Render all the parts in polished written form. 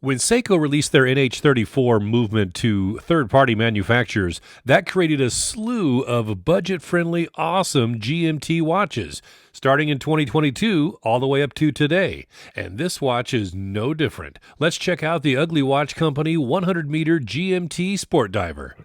When Seiko released their NH34 movement to third-party manufacturers, that created a slew of budget-friendly, awesome GMT watches, starting in 2022 all the way up to today. And this watch is no different. Let's check out the Ugly Watch Company 100m GMT Sport Diver.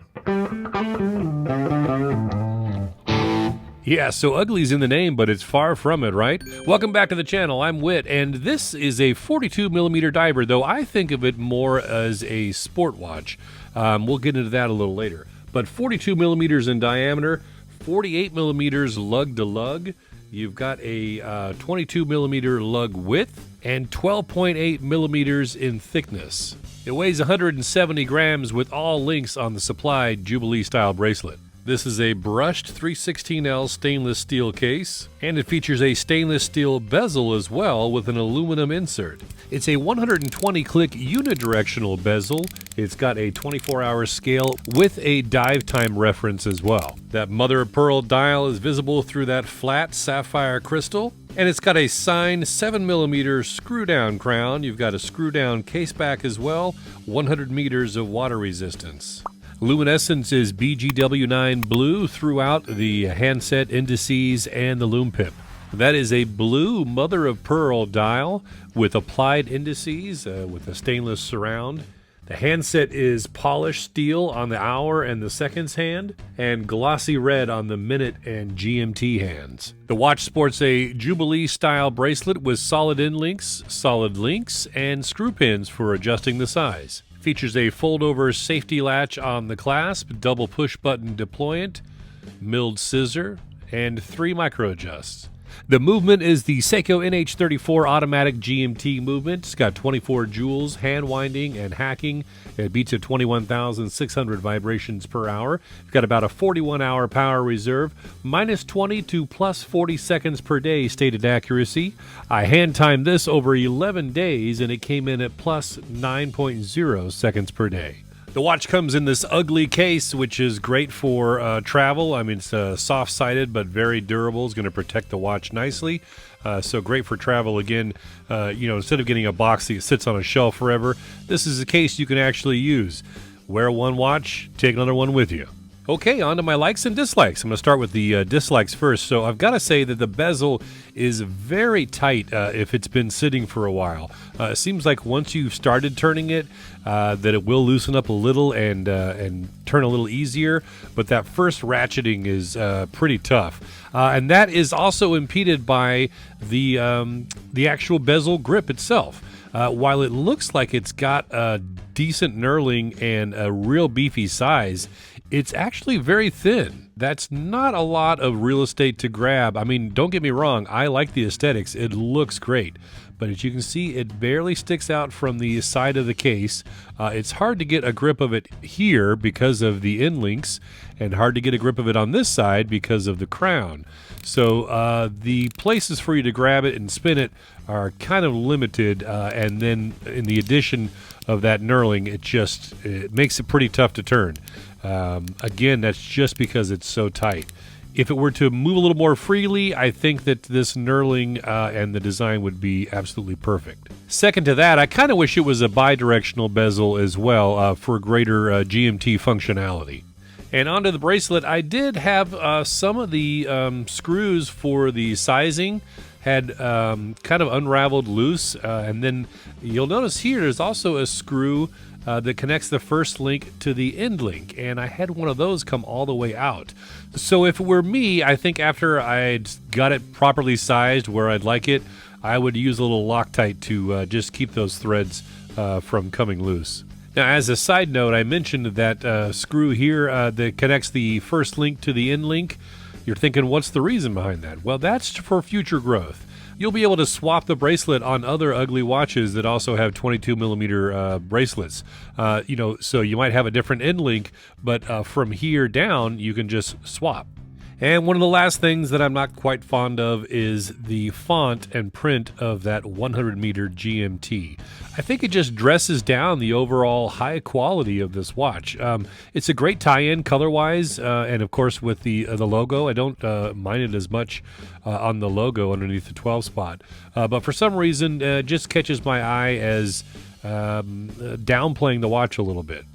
Yeah, so ugly's in the name, but it's far from it, right? Welcome back to the channel. I'm Whit, and this is a 42mm diver, though I think of it more as a sport watch. We'll get into that a little later. But 42mm in diameter, 48mm lug to lug. You've got a 22mm lug width and 12.8mm in thickness. It weighs 170 grams with all links on the supplied Jubilee-style bracelet. This is a brushed 316L stainless steel case, and it features a stainless steel bezel as well with an aluminum insert. It's a 120-click unidirectional bezel. It's got a 24-hour scale with a dive time reference as well. That mother of pearl dial is visible through that flat sapphire crystal, and it's got a signed 7mm screw-down crown. You've got a screw-down case back as well, 100 meters of water resistance. Luminescence is BGW9 blue throughout the handset indices and the loom pip. That is a blue mother of pearl dial with applied indices with a stainless surround. The handset is polished steel on the hour and the seconds hand, and glossy red on the minute and GMT hands. The watch sports a Jubilee-style bracelet with solid end links, solid links, and screw pins for adjusting the size. Features a fold-over safety latch on the clasp, double push-button deployant, milled scissor, and 3 micro-adjusts. The movement is the Seiko NH34 automatic GMT movement. It's got 24 joules, hand winding, and hacking. It beats at 21,600 vibrations per hour. It's got about a 41-hour power reserve, minus 20 to plus 40 seconds per day stated accuracy. I hand timed this over 11 days, and it came in at plus 9.0 seconds per day. The watch comes in this ugly case, which is great for travel. I mean, it's soft-sided but very durable. It's going to protect the watch nicely. So great for travel. Again, instead of getting a box that sits on a shelf forever, this is a case you can actually use. Wear one watch, take another one with you. Okay, on to my likes and dislikes. I'm going to start with the dislikes first. So I've got to say that the bezel is very tight if it's been sitting for a while. It seems like once you've started turning it, that it will loosen up a little and turn a little easier. But that first ratcheting is pretty tough. And that is also impeded by the actual bezel grip itself. While it looks like it's got a decent knurling and a real beefy size, it's actually very thin. That's not a lot of real estate to grab. I mean, don't get me wrong, I like the aesthetics. It looks great. But as you can see, it barely sticks out from the side of the case. It's hard to get a grip of it here because of the end links, and hard to get a grip of it on this side because of the crown. So the places for you to grab it and spin it are kind of limited, and then in the addition of that knurling, it makes it pretty tough to turn. Again, that's just because it's so tight. If it were to move a little more freely, I think that this knurling and the design would be absolutely perfect. Second to that, I kind of wish it was a bi-directional bezel as well for greater GMT functionality. And onto the bracelet, I did have some of the screws for the sizing had kind of unraveled loose, and then you'll notice here there's also a screw that connects the first link to the end link, and I had one of those come all the way out. So if it were me, I think after I'd got it properly sized where I'd like it, I would use a little Loctite to just keep those threads from coming loose. Now, as a side note, I mentioned that screw here that connects the first link to the end link. You're thinking, what's the reason behind that? Well, that's for future growth. You'll be able to swap the bracelet on other ugly watches that also have 22mm bracelets. So you might have a different end link, but from here down, you can just swap. And one of the last things that I'm not quite fond of is the font and print of that 100m GMT. I think it just dresses down the overall high quality of this watch. It's a great tie-in color-wise, and of course with the logo. I don't mind it as much on the logo underneath the 12 spot. But for some reason, it just catches my eye as downplaying the watch a little bit.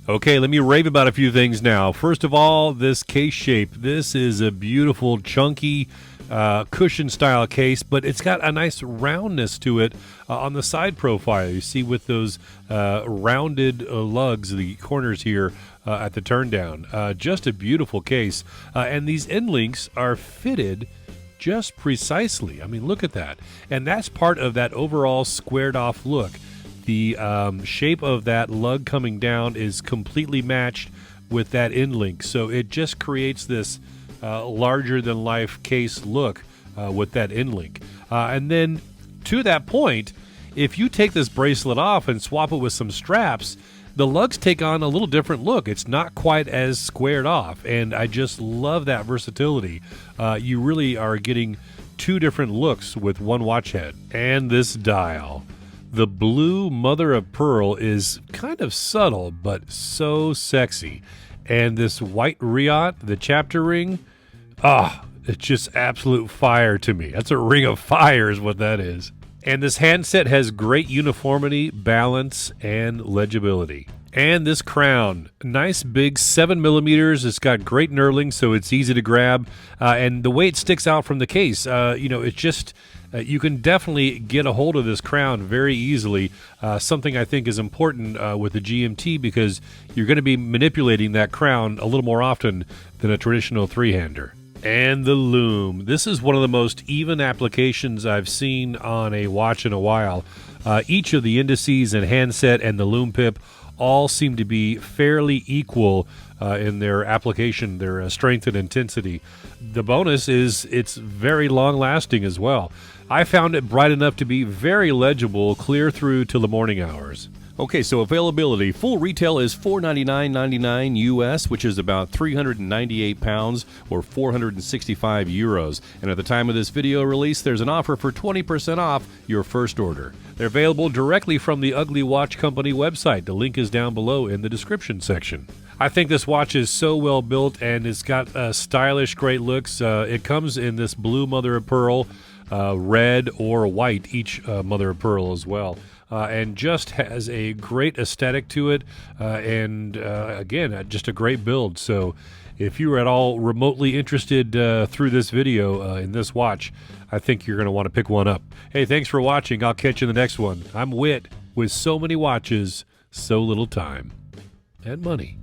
Okay, let me rave about a few things now. First of all, this case shape. This is a beautiful, chunky, cushion-style case, but it's got a nice roundness to it on the side profile. You see with those rounded lugs, the corners here at the turn down. Just a beautiful case. And these end links are fitted just precisely. I mean, look at that. And that's part of that overall squared-off look. The shape of that lug coming down is completely matched with that end link, so it just creates this larger-than-life case look with that end link. And then, to that point, if you take this bracelet off and swap it with some straps, the lugs take on a little different look. It's not quite as squared off, and I just love that versatility. You really are getting two different looks with one watch head. And this dial. The blue mother of pearl is kind of subtle, but so sexy. And this white riot, the chapter ring, it's just absolute fire to me. That's a ring of fire is what that is. And this handset has great uniformity, balance, and legibility. And this crown, nice big 7mm. It's got great knurling, so it's easy to grab. And the way it sticks out from the case, it's just... you can definitely get a hold of this crown very easily, something I think is important with the GMT because you're going to be manipulating that crown a little more often than a traditional three-hander. And the loom. This is one of the most even applications I've seen on a watch in a while. Each of the indices and handset and the loom pip all seem to be fairly equal in their application, their strength and intensity. The bonus is it's very long-lasting as well. I found it bright enough to be very legible clear through to the morning hours. Okay, so availability. Full retail is $499.99 US, which is about 398 pounds or 465 euros. And at the time of this video release, there's an offer for 20% off your first order. They're available directly from the Ugly Watch Company website. The link is down below in the description section. I think this watch is so well built and it's got stylish, great looks. It comes in this blue mother of pearl, red or white, each mother of pearl as well. And just has a great aesthetic to it, and again, just a great build. So if you are at all remotely interested through this video in this watch, I think you're going to want to pick one up. Hey, thanks for watching. I'll catch you in the next one. I'm Whit, with so many watches, so little time and money.